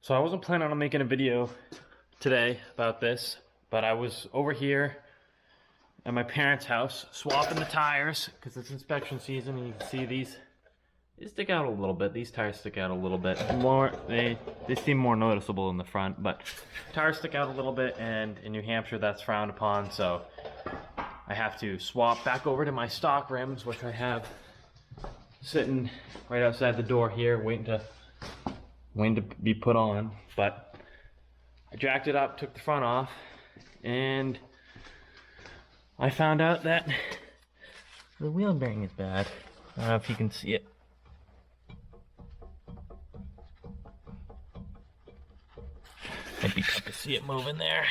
So I wasn't planning on making a video today about this, but I was over here at my parents' house swapping the tires because it's inspection season, and you can see these stick out a little bit. These tires stick out a little bit more. They seem more noticeable in the front, but tires stick out a little bit, and in New Hampshire that's frowned upon, so I have to swap back over to my stock rims, which I have sitting right outside the door here waiting to be put on. But I jacked it up, took the front off, and I found out that the wheel bearing is bad. I don't know if you can see it. Might be tough to see it moving there.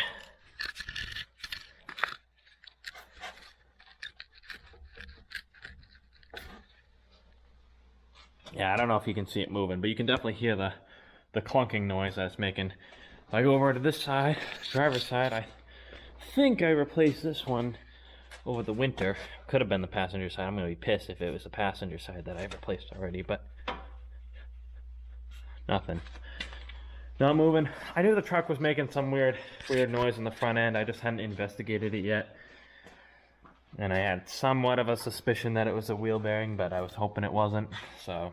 Yeah, I don't know if you can see it moving, but you can definitely hear the clunking noise that it's making. If I go over to this side, driver's side, I think I replaced this one over the winter. Could have been the passenger side. I'm going to be pissed if it was the passenger side that I replaced already, but nothing. Not moving. I knew the truck was making some weird noise in the front end. I just hadn't investigated it yet. And I had somewhat of a suspicion that it was a wheel bearing, but I was hoping it wasn't, so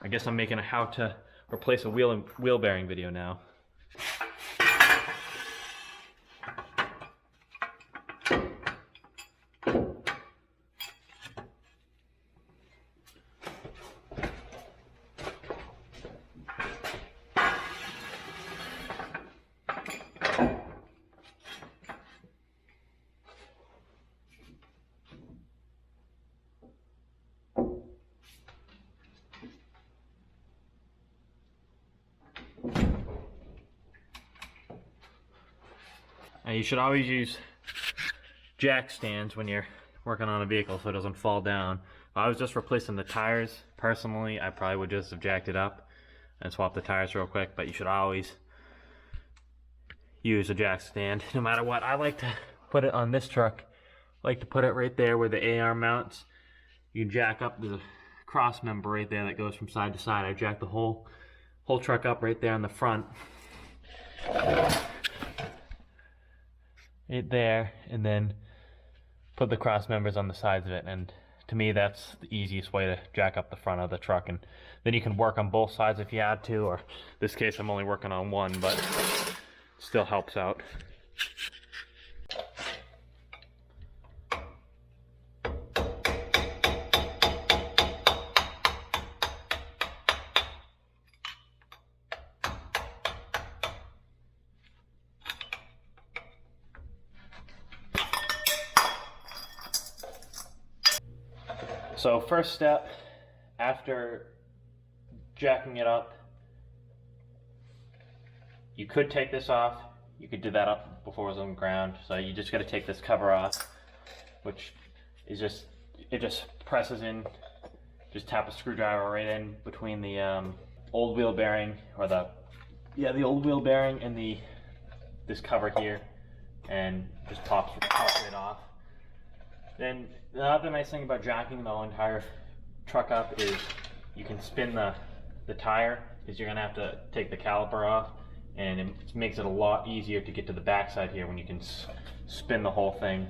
I guess I'm making a how to replace a wheel bearing video now. Now you should always use jack stands when you're working on a vehicle so it doesn't fall down. If I was just replacing the tires, personally, I probably would just have jacked it up and swapped the tires real quick, but you should always use a jack stand no matter what. I like to put it on this truck. I like to put it right there where the AR mounts. You jack up, there's a cross member right there that goes from side to side. I jacked the whole truck up right there in the front. Right there, and then put the cross members on the sides of it, and to me that's the easiest way to jack up the front of the truck, and then you can work on both sides if you had to, or in this case I'm only working on one, but still helps out. So first step, after jacking it up, you could take this off. You could do that up before it was on the ground. So you just got to take this cover off, which is it just presses in. Just tap a screwdriver right in between the old wheel bearing, or the old wheel bearing and this cover here, and just pops right off. Then the other nice thing about jacking the whole entire truck up is you can spin the tire, because you're going to have to take the caliper off, and it makes it a lot easier to get to the backside here when you can spin the whole thing,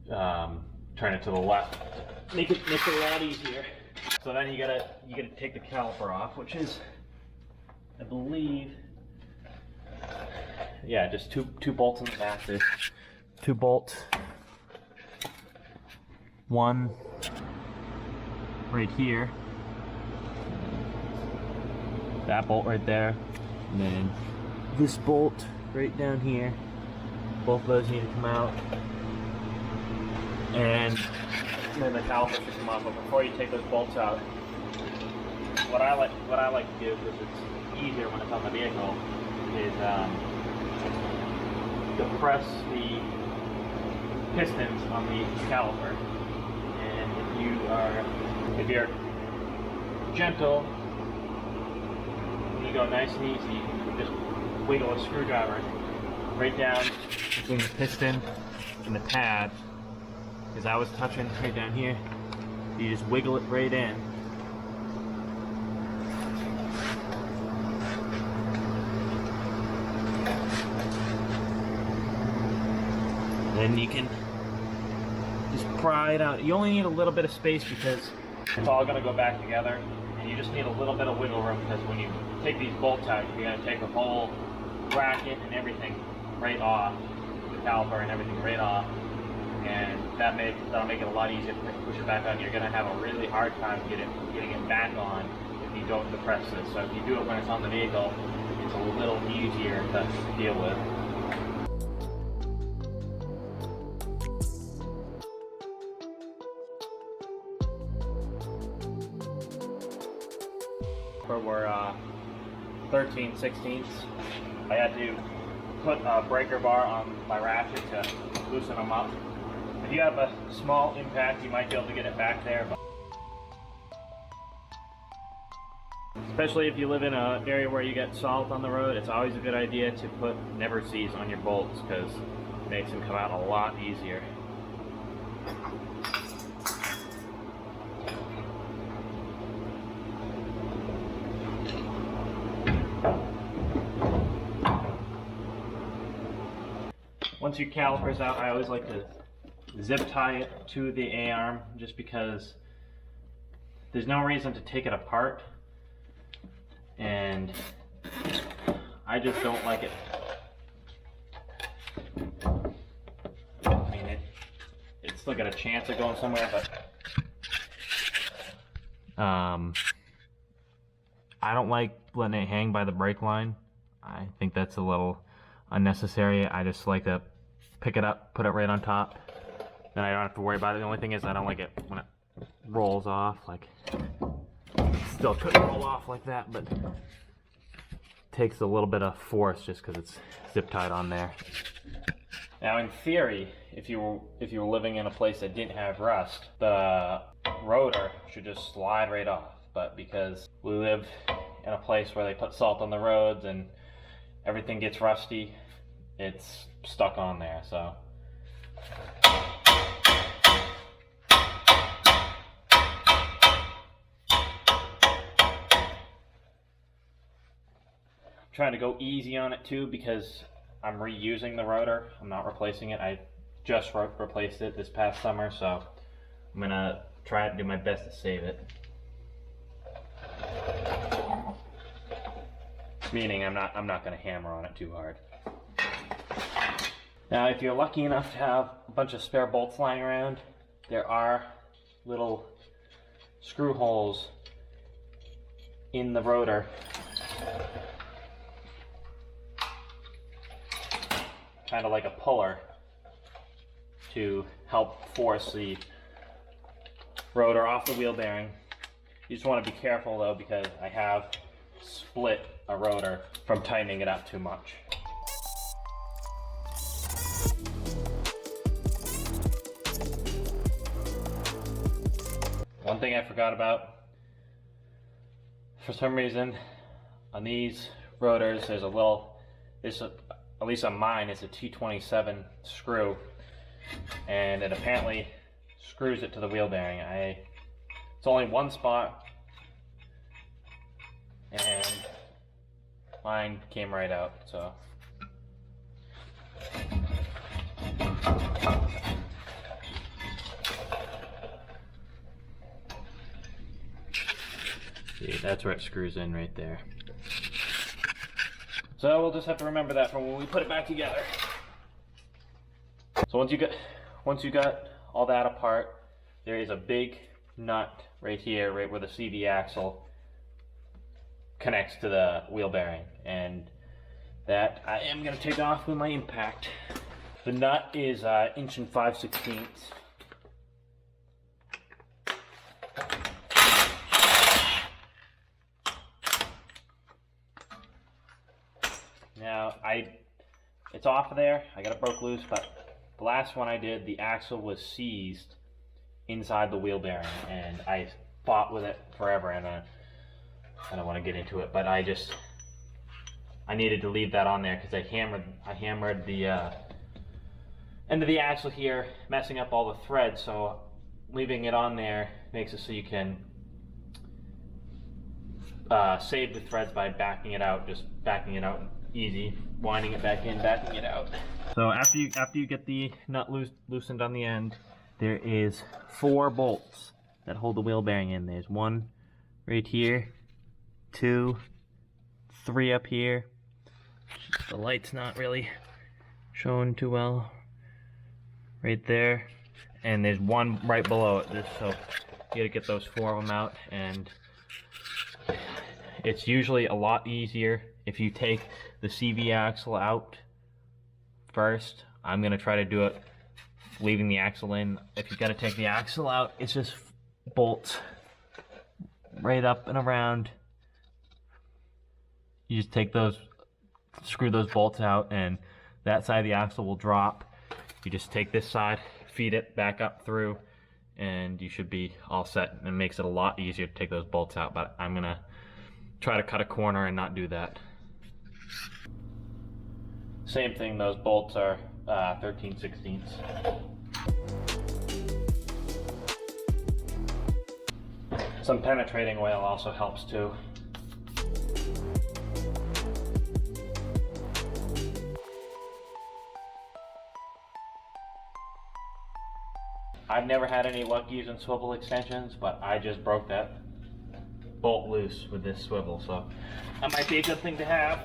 turn it to the left, make it a lot easier. So then you gotta take the caliper off, which is, I believe, yeah, just two bolts in the back. There's 2 bolts. One right here, that bolt right there, and then this bolt right down here. Both of those need to come out, and then the caliper should come off. But before you take those bolts out, what I like to do, because it's easier when it's on the vehicle, is depress the pistons on the caliper. If you're gentle, you go nice and easy, you can just wiggle a screwdriver right down between the piston and the pad, because I was touching right down here. You just wiggle it right in, then you can just pry it out. You only need a little bit of space because it's all going to go back together, and you just need a little bit of wiggle room because when you take these bolts out, you're going to take the whole bracket and everything right off, the caliper and everything right off, and that'll make it a lot easier to push it back on. You're going to have a really hard time getting it back on if you don't depress this. So if you do it when it's on the vehicle, it's a little easier to deal with. Were 13/16. I had to put a breaker bar on my ratchet to loosen them up. If you have a small impact, you might be able to get it back there. But especially if you live in an area where you get salt on the road, it's always a good idea to put never seize on your bolts because it makes them come out a lot easier. Once your caliper's out, I always like to zip tie it to the A-arm just because there's no reason to take it apart, and I just don't like it. I mean, it's still got a chance of going somewhere, but I don't like letting it hang by the brake line. I think that's a little unnecessary. I just like to pick it up, put it right on top, then I don't have to worry about it. The only thing is I don't like it when it rolls off. Like, still couldn't roll off like that, but it takes a little bit of force just because it's zip tied on there. Now, in theory, if you were living in a place that didn't have rust, the rotor should just slide right off. But because we live in a place where they put salt on the roads and everything gets rusty, it's stuck on there. So I'm trying to go easy on it too because I'm reusing the rotor. I'm not replacing it. I just replaced it this past summer, so I'm gonna try to do my best to save it. Meaning I'm not going to hammer on it too hard. Now, if you're lucky enough to have a bunch of spare bolts lying around, there are little screw holes in the rotor kind of like a puller to help force the rotor off the wheel bearing. You just want to be careful though, because I have split a rotor from tightening it up too much. One thing I forgot about, for some reason on these rotors there's a little, at least on mine, it's a T27 screw, and it apparently screws it to the wheel bearing. It's only one spot, and mine came right out, so. See, that's where it screws in right there. So we'll just have to remember that for when we put it back together. So once you got all that apart, there is a big nut right here, right where the CV axle connects to the wheel bearing, and that I am going to take off with my impact. The nut is 1 5/16 inches. Now it's off of there. I got it broke loose, but the last one I did, the axle was seized inside the wheel bearing, and I fought with it forever, and I don't want to get into it, but I needed to leave that on there because I hammered the end of the axle here, messing up all the threads. So leaving it on there makes it so you can save the threads by backing it out, just backing it out easy winding it back in, backing it out. So after you get the nut loosened on the end, there is 4 bolts that hold the wheel bearing in. There's 1 right here, 2, 3 up here. The light's not really showing too well. Right there, and there's 1 right below it. So you gotta get those 4 of them out, and it's usually a lot easier if you take the CV axle out first. I'm gonna try to do it leaving the axle in. If you gotta take the axle out, it's just bolts right up and around. You just take those, screw those bolts out, and that side of the axle will drop. You just take this side, feed it back up through, and you should be all set. And it makes it a lot easier to take those bolts out, but I'm gonna try to cut a corner and not do that. Same thing, those bolts are 13/16. Some penetrating oil also helps too. I've never had any luck using swivel extensions, but I just broke that bolt loose with this swivel, so that might be a good thing to have.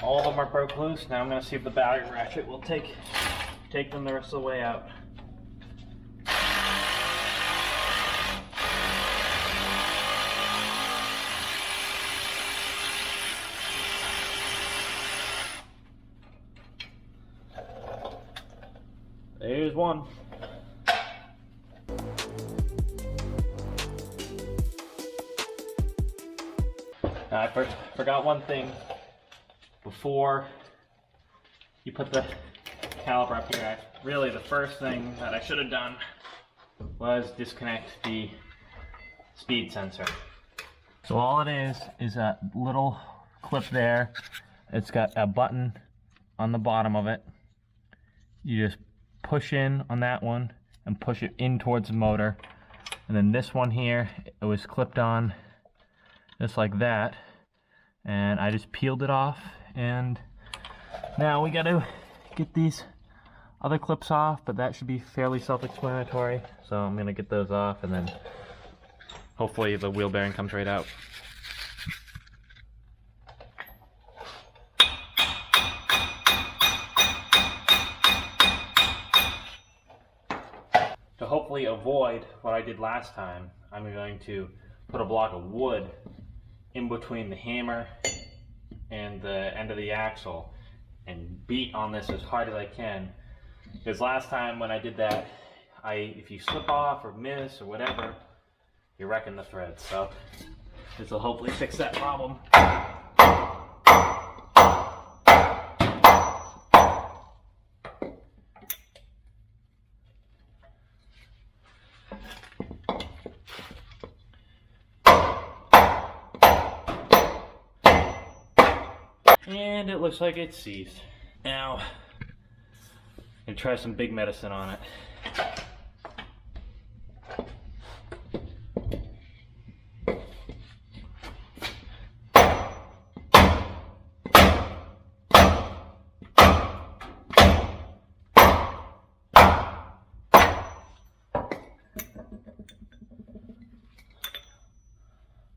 All of them are broke loose. Now I'm going to see if the battery ratchet will take them the rest of the way out. There's one. I forgot one thing. Before you put the caliper up here, really the first thing that I should have done was disconnect the speed sensor. So all it is a little clip there. It's got a button on the bottom of it. You just push in on that one and push it in towards the motor. And then this one here, it was clipped on just like that. And I just peeled it off, and now we gotta get these other clips off, but that should be fairly self-explanatory. So I'm gonna get those off, and then hopefully the wheel bearing comes right out. To hopefully avoid what I did last time, I'm going to put a block of wood in between the hammer and the end of the axle and beat on this as hard as I can. Because last time when I did that, if you slip off or miss or whatever, you're wrecking the threads. So this will hopefully fix that problem. And it looks like it's seized. Now, I'm gonna try some big medicine on it.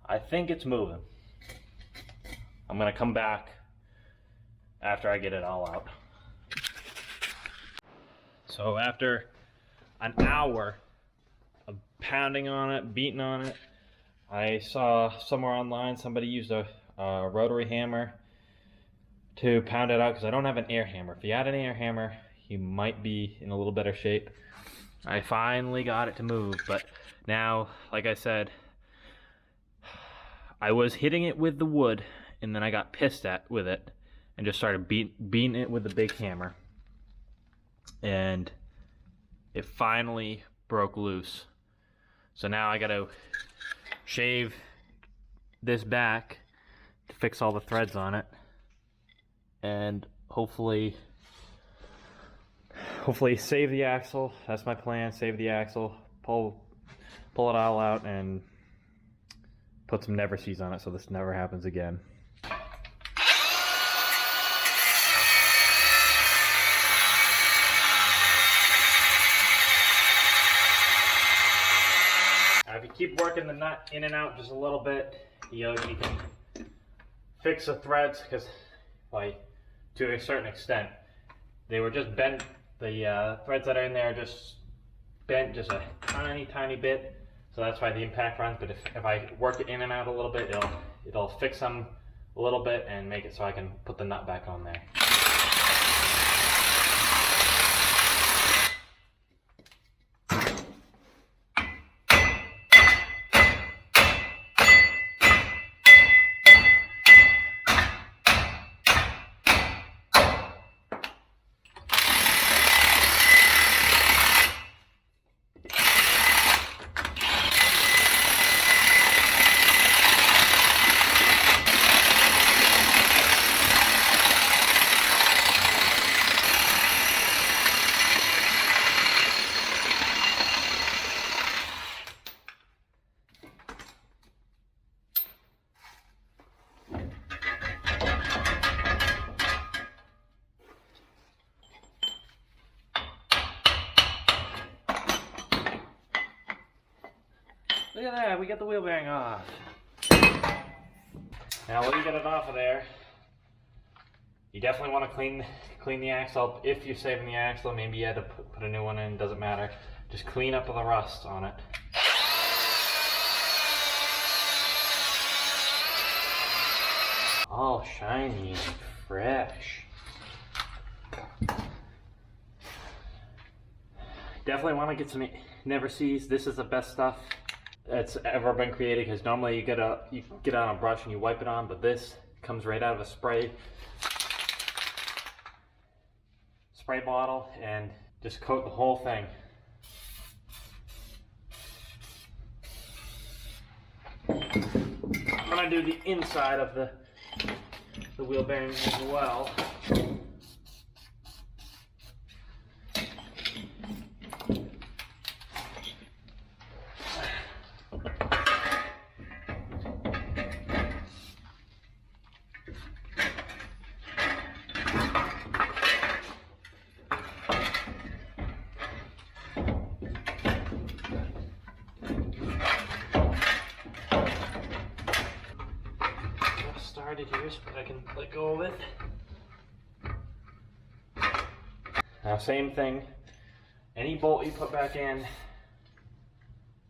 I think it's moving. I'm gonna come back after I get it all out. So after an hour of pounding on it, beating on it, I saw somewhere online somebody used a rotary hammer to pound it out, because I don't have an air hammer. If you had an air hammer, you might be in a little better shape. I finally got it to move, but now, like I said, I was hitting it with the wood, and then I got pissed at with it and just started beating it with the big hammer, and it finally broke loose. So now I gotta shave this back to fix all the threads on it, and hopefully hopefully save the axle. That's my plan, save the axle, pull it all out, and put some never sees on it so this never happens again. If you keep working the nut in and out just a little bit, you can fix the threads, because like to a certain extent they were just bent. The threads that are in there are just bent just a tiny bit, so that's why the impact runs. But if I work it in and out a little bit, it'll fix them a little bit and make it so I can put the nut back on there. Look at that, we got the wheel bearing off. Now when you get it off of there, you definitely want to clean the axle. If you're saving the axle, maybe you had to put a new one in, doesn't matter. Just clean up the rust on it. All shiny and fresh. Definitely want to get some never sees. This is the best stuff that's ever been created, because normally you get on a brush and you wipe it on, but this comes right out of a spray bottle and just coat the whole thing. I'm gonna do the inside of the wheel bearing as well. Here so I can let go of it. Now same thing, any bolt you put back in,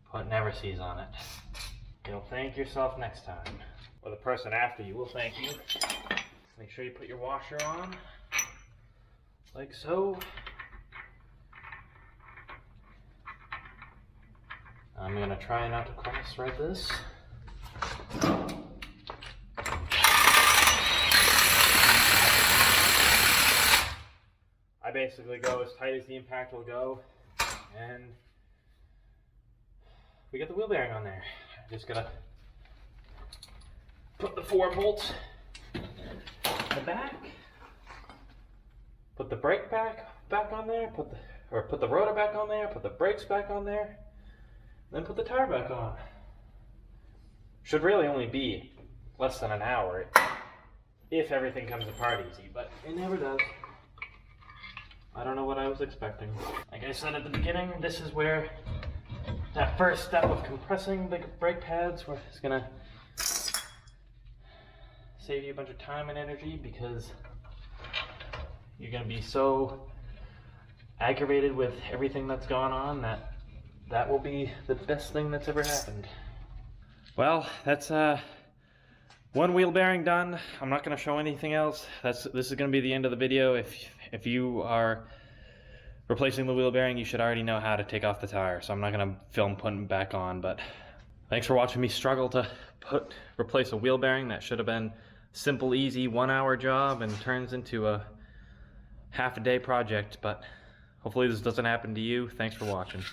put never sees on it. You'll thank yourself next time, or the person after you will thank you. Make sure you put your washer on, like so. I'm gonna try not to cross-thread this. I basically go as tight as the impact will go, and we get the wheel bearing on there. Just gotta put the 4 bolts in the back, put the brake back on there, put the rotor back on there, put the brakes back on there, then put the tire back on. Should really only be less than an hour if everything comes apart easy, but it never does. I don't know what I was expecting. Like I said at the beginning, this is where that first step of compressing the brake pads is gonna save you a bunch of time and energy, because you're gonna be so aggravated with everything that's gone on that will be the best thing that's ever happened. Well, that's one wheel bearing done. I'm not going to show anything else. This is going to be the end of the video. If you are replacing the wheel bearing, you should already know how to take off the tire. So I'm not going to film putting it back on. But thanks for watching me struggle to replace a wheel bearing that should have been simple, easy 1-hour job and turns into a half-a-day project. But hopefully this doesn't happen to you. Thanks for watching.